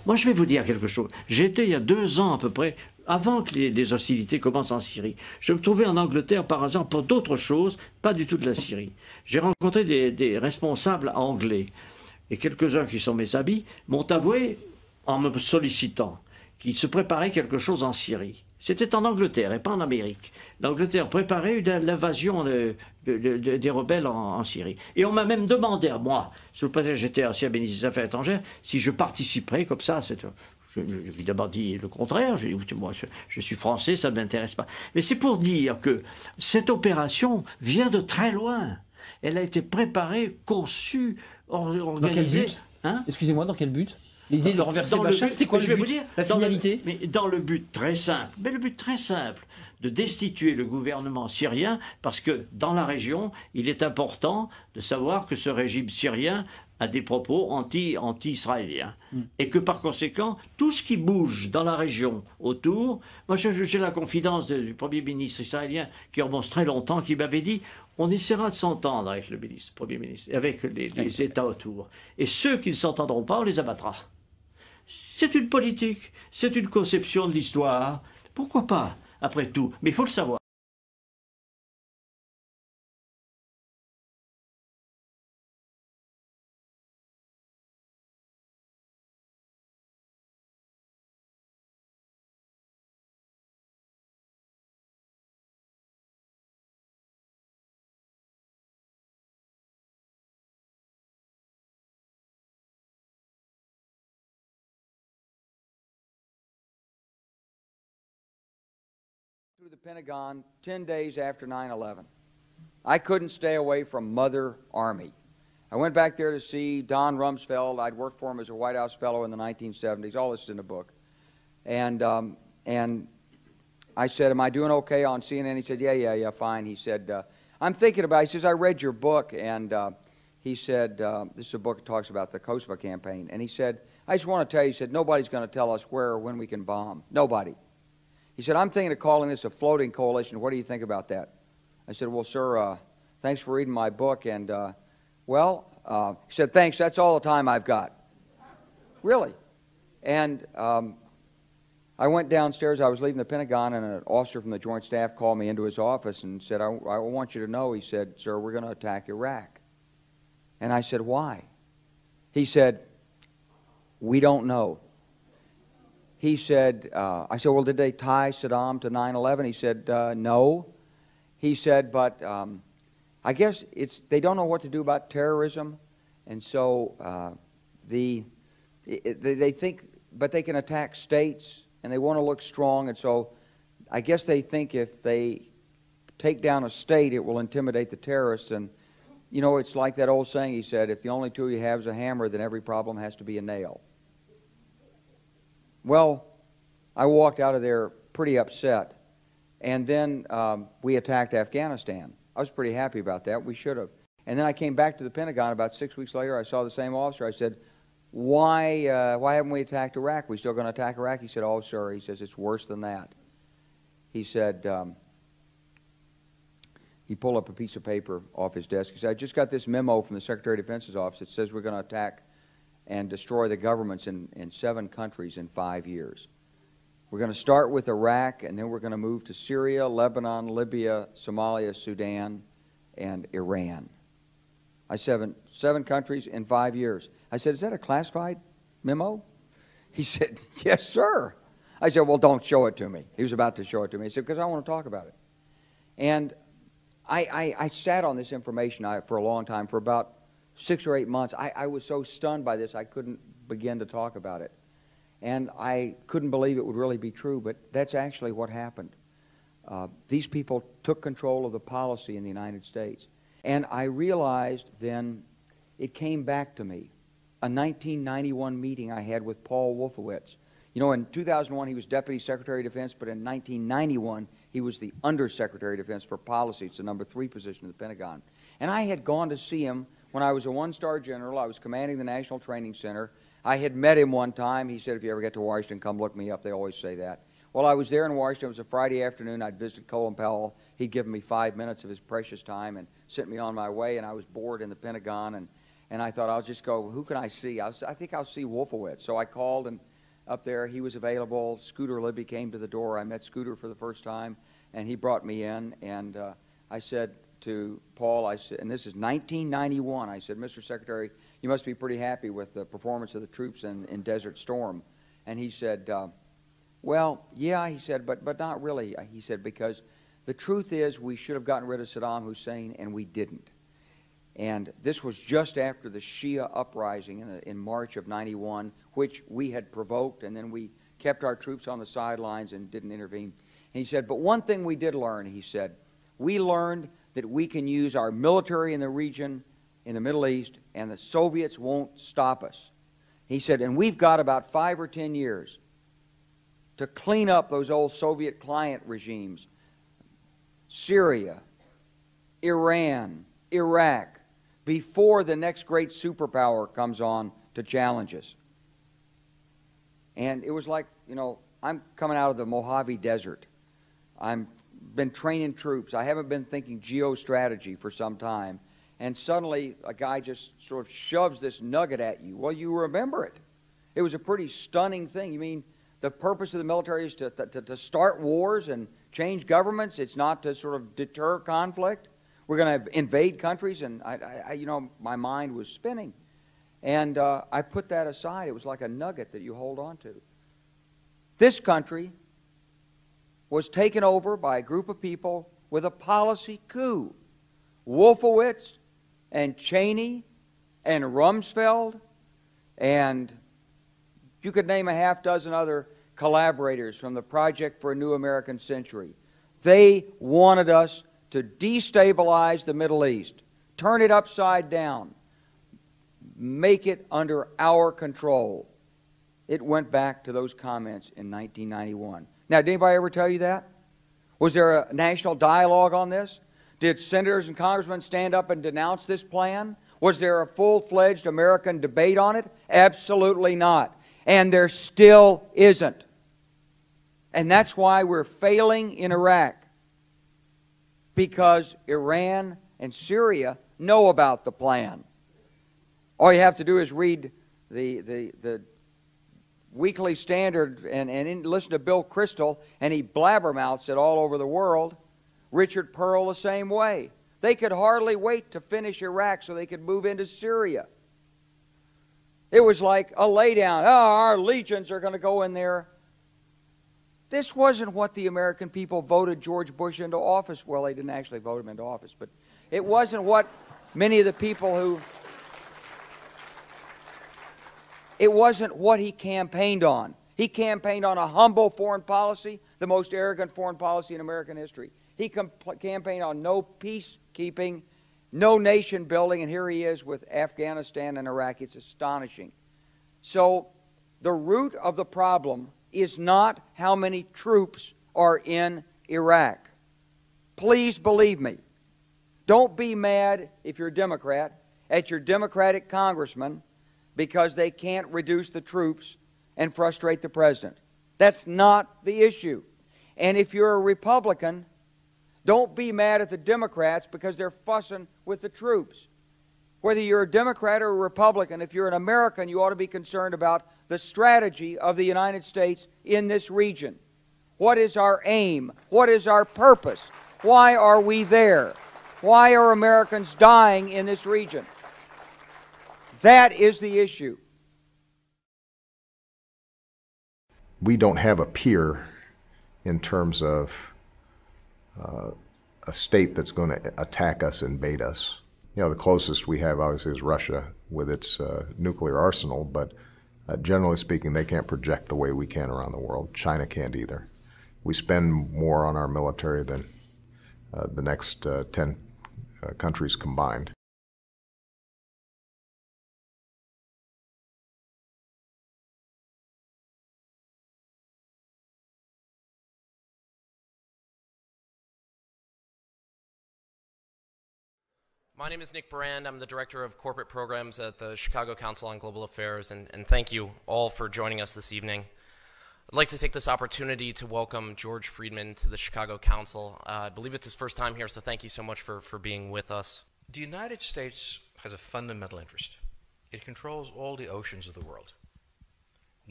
Moi, je vais vous dire quelque chose. J'étais il y a 2 ans à peu près, avant que les hostilités commencent en Syrie. Je me trouvais en Angleterre par hasard pour d'autres choses, pas du tout de la Syrie. J'ai rencontré des responsables anglais. Et quelques-uns qui sont mes amis m'ont avoué, en me sollicitant, qu'il se préparait quelque chose en Syrie. C'était en Angleterre et pas en Amérique. L'Angleterre préparait l'invasion des rebelles en Syrie. Et on m'a même demandé à moi, sous le prétexte que j'étais ancien ministre des Affaires étrangères, si je participerais comme ça. J'ai évidemment dit le contraire. J'ai dit, écoutez, moi, je suis français, ça ne m'intéresse pas. Mais c'est pour dire que cette opération vient de très loin. Elle a été préparée, conçue, organisée. Dans quel but Excusez-moi, dans quel but? L'idée de le renverser Bachar, c'était quoi le but? La finalité? Mais dans le but très simple, de destituer le gouvernement syrien, parce que dans la région, il est important de savoir que ce régime syrien a des propos anti-israéliens. Et que par conséquent, tout ce qui bouge dans la région autour, moi j'ai la confidence du Premier ministre israélien qui remonte très longtemps, qui m'avait dit on essaiera de s'entendre avec le Premier ministre, avec les États autour. Et ceux qui ne s'entendront pas, on les abattra. C'est une politique, c'est une conception de l'histoire. Pourquoi pas, après tout? Mais il faut le savoir. Through the Pentagon 10 days after 9/11. I couldn't stay away from Mother Army. I went back there to see Don Rumsfeld. I'd worked for him as a White House fellow in the 1970s. All this is in the book. And I said, am I doing okay on CNN? He said, yeah, fine. He said, I'm thinking about it. He says, I read your book. And he said, this is a book that talks about the Kosovo campaign. And he said, I just want to tell you, he said, nobody's going to tell us where or when we can bomb. Nobody. He said, I'm thinking of calling this a floating coalition. What do you think about that? I said, well, sir, thanks for reading my book. And, he said, thanks, that's all the time I've got. Really. And I went downstairs. I was leaving the Pentagon, and an officer from the Joint Staff called me into his office and said, I want you to know, he said, sir, we're going to attack Iraq. And I said, why? He said, we don't know. He said, I said, well, did they tie Saddam to 9/11? He said, no. He said, but I guess they don't know what to do about terrorism, and so they think, but they can attack states, and they want to look strong, and so I guess they think if they take down a state, it will intimidate the terrorists. And, you know, it's like that old saying, he said, if the only tool you have is a hammer, then every problem has to be a nail. Well, I walked out of there pretty upset, and then we attacked Afghanistan. I was pretty happy about that. We should have. And then I came back to the Pentagon about 6 weeks later. I saw the same officer. I said, why haven't we attacked Iraq? We still going to attack Iraq? He said, oh, sir. He says, it's worse than that. He said, he pulled up a piece of paper off his desk. He said, I just got this memo from the Secretary of Defense's office. It says we're going to attack and destroy the governments in 7 countries in 5 years. We're going to start with Iraq, and then we're going to move to Syria, Lebanon, Libya, Somalia, Sudan, and Iran. I said, 7 countries in 5 years. I said, is that a classified memo? He said, yes, sir. I said, well, don't show it to me. He was about to show it to me. He said, because I want to talk about it. And I sat on this information for a long time, for about 6 or 8 months. I was so stunned by this, I couldn't begin to talk about it. And I couldn't believe it would really be true, but that's actually what happened. These people took control of the policy in the United States. And I realized then, it came back to me, a 1991 meeting I had with Paul Wolfowitz. You know, in 2001, he was Deputy Secretary of Defense, but in 1991, he was the Undersecretary of Defense for Policy. It's the number 3 position in the Pentagon. And I had gone to see him when I was a 1-star general. I was commanding the National Training Center. I had met him one time. He said, if you ever get to Washington, come look me up. They always say that. Well, I was there in Washington. It was a Friday afternoon. I'd visited Colin Powell. He'd given me 5 minutes of his precious time and sent me on my way, and I was bored in the Pentagon, and I thought, I'll just go, who can I see? I think I'll see Wolfowitz. So I called, and up there. He was available. Scooter Libby came to the door. I met Scooter for the first time, and he brought me in. And I said to Paul, I said, and this is 1991, I said, Mr. Secretary, you must be pretty happy with the performance of the troops in Desert Storm. And he said, well, yeah, he said, but not really. He said, because the truth is we should have gotten rid of Saddam Hussein, and we didn't. And this was just after the Shia uprising in March of '91, which we had provoked, and then we kept our troops on the sidelines and didn't intervene. And he said, but one thing we did learn, he said, we learned that we can use our military in the region, in the Middle East, and the Soviets won't stop us. He said, and we've got about 5 or 10 years to clean up those old Soviet client regimes, Syria, Iran, Iraq, before the next great superpower comes on to challenge us. And it was like, you know, I'm coming out of the Mojave Desert. I've been training troops. I haven't been thinking geostrategy for some time. And suddenly a guy just sort of shoves this nugget at you. Well, you remember it. It was a pretty stunning thing. You mean the purpose of the military is to start wars and change governments? It's not to sort of deter conflict? We're going to invade countries? And, you know, my mind was spinning. And I put that aside. It was like a nugget that you hold on to. This country was taken over by a group of people with a policy coup. Wolfowitz and Cheney and Rumsfeld, and you could name a half-dozen other collaborators from the Project for a New American Century. They wanted us to destabilize the Middle East, turn it upside down, make it under our control. It went back to those comments in 1991. Now, did anybody ever tell you that? Was there a national dialogue on this? Did senators and congressmen stand up and denounce this plan? Was there a full-fledged American debate on it? Absolutely not. And there still isn't. And that's why we're failing in Iraq. Because Iran and Syria know about the plan. All you have to do is read the Weekly Standard and listen to Bill Kristol, and he blabbermouths it all over the world. Richard Pearl the same way. They could hardly wait to finish Iraq so they could move into Syria. It was like a laydown. Oh, our legions are going to go in there. This wasn't what the American people voted George Bush into office. Well, they didn't actually vote him into office, but it wasn't what many of the people who... It wasn't what he campaigned on. He campaigned on a humble foreign policy, the most arrogant foreign policy in American history. He campaigned on no peacekeeping, no nation building, and here he is with Afghanistan and Iraq. It's astonishing. So the root of the problem is not how many troops are in Iraq. Please believe me. Don't be mad, if you're a Democrat, at your Democratic congressman because they can't reduce the troops and frustrate the president. That's not the issue. And if you're a Republican, don't be mad at the Democrats because they're fussing with the troops. Whether you're a Democrat or a Republican, if you're an American, you ought to be concerned about the strategy of the United States in this region. What is our aim? What is our purpose? Why are we there? Why are Americans dying in this region? That is the issue. We don't have a peer in terms of a state that's going to attack us, invade us. You know, the closest we have obviously is Russia with its nuclear arsenal, but generally speaking, they can't project the way we can around the world. China can't either. We spend more on our military than the next 10 countries combined. My name is Nick Brand. I'm the Director of Corporate Programs at the Chicago Council on Global Affairs, and thank you all for joining us this evening. I'd like to take this opportunity to welcome George Friedman to the Chicago Council. I believe it's his first time here, so thank you so much for being with us. The United States has a fundamental interest. It controls all the oceans of the world.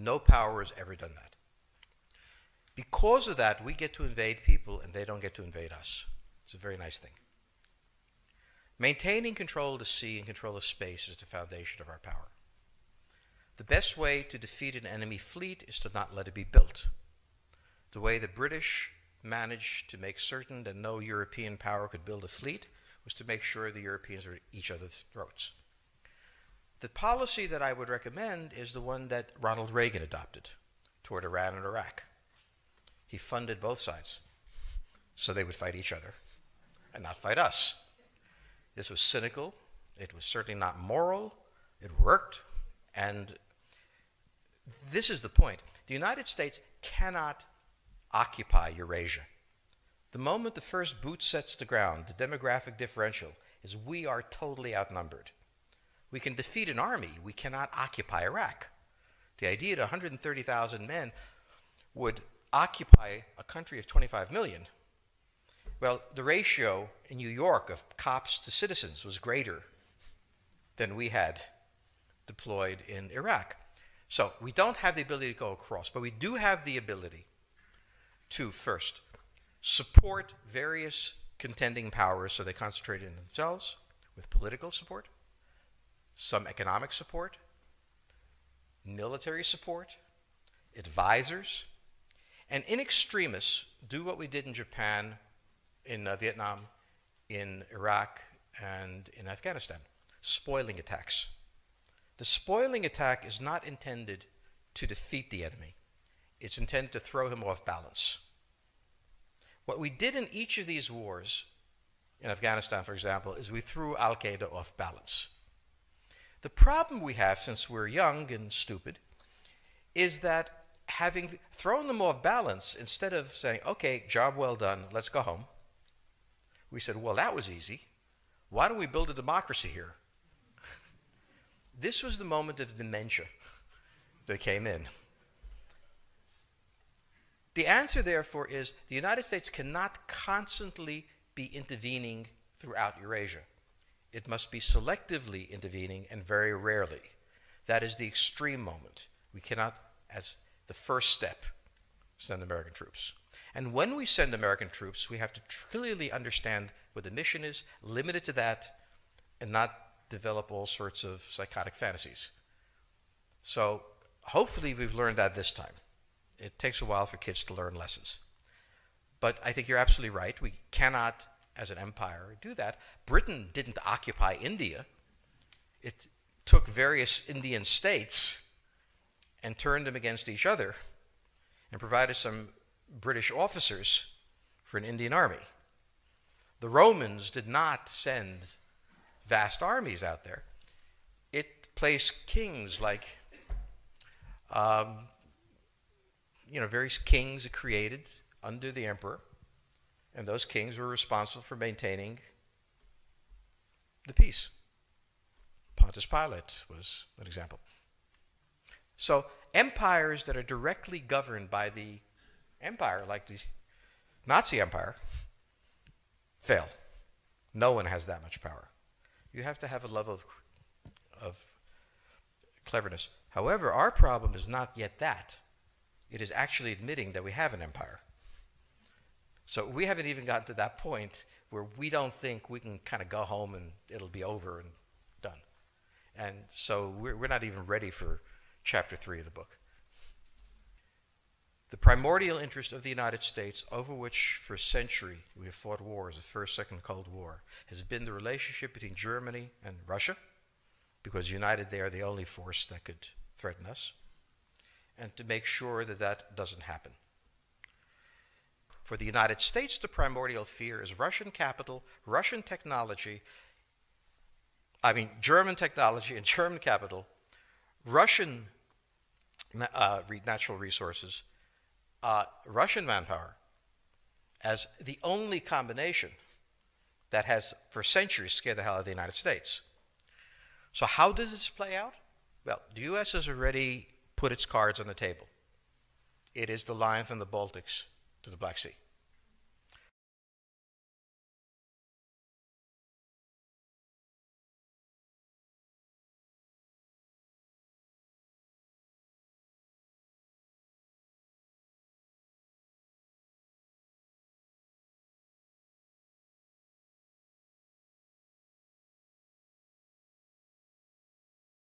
No power has ever done that. Because of that, we get to invade people and they don't get to invade us. It's a very nice thing. Maintaining control of the sea and control of space is the foundation of our power. The best way to defeat an enemy fleet is to not let it be built. The way the British managed to make certain that no European power could build a fleet was to make sure the Europeans were at each other's throats. The policy that I would recommend is the one that Ronald Reagan adopted toward Iran and Iraq. He funded both sides so they would fight each other and not fight us. This was cynical. It was certainly not moral. It worked. And this is the point. The United States cannot occupy Eurasia. The moment the first boot sets the ground, the demographic differential is we are totally outnumbered. We can defeat an army. We cannot occupy Iraq. The idea that 130,000 men would occupy a country of 25 million, well, the ratio in New York of cops to citizens was greater than we had deployed in Iraq. So we don't have the ability to go across, but we do have the ability to first support various contending powers so they concentrate in themselves with political support, some economic support, military support, advisors, and in extremis do what we did in Japan, in Vietnam, in Iraq, and in Afghanistan, spoiling attacks. The spoiling attack is not intended to defeat the enemy. It's intended to throw him off balance. What we did in each of these wars, in Afghanistan, for example, is we threw Al-Qaeda off balance. The problem we have, since we're young and stupid, is that having thrown them off balance, instead of saying, okay, job well done, let's go home, we said, well, that was easy. Why don't we build a democracy here? This was the moment of dementia that came in. The answer, therefore, is the United States cannot constantly be intervening throughout Eurasia. It must be selectively intervening and very rarely. That is the extreme moment. We cannot, as the first step, send American troops. And when we send American troops, we have to clearly understand what the mission is, limit it to that, and not develop all sorts of psychotic fantasies. So hopefully we've learned that this time. It takes a while for kids to learn lessons. But I think you're absolutely right. We cannot, as an empire, do that. Britain didn't occupy India. It took various Indian states and turned them against each other and provided some British officers for an Indian army. The Romans did not send vast armies out there. It placed kings like, various kings it created under the emperor, and those kings were responsible for maintaining the peace. Pontius Pilate was an example. So empires that are directly governed by the empire, like the Nazi Empire, fail. No one has that much power. You have to have a level of cleverness. However, our problem is not yet that. It is actually admitting that we have an empire. So we haven't even gotten to that point where we don't think we can kind of go home and it'll be over and done. And so we're not even ready for chapter 3 of the book. The primordial interest of the United States, over which for a century we have fought wars, the First, Second Cold War, has been the relationship between Germany and Russia, because united they are the only force that could threaten us, and to make sure that that doesn't happen. For the United States, the primordial fear is Russian capital, Russian technology, German technology and German capital, Russian natural resources, Russian manpower, as the only combination that has for centuries scared the hell out of the United States. So how does this play out? Well, the U.S. has already put its cards on the table. It is the line from the Baltics to the Black Sea.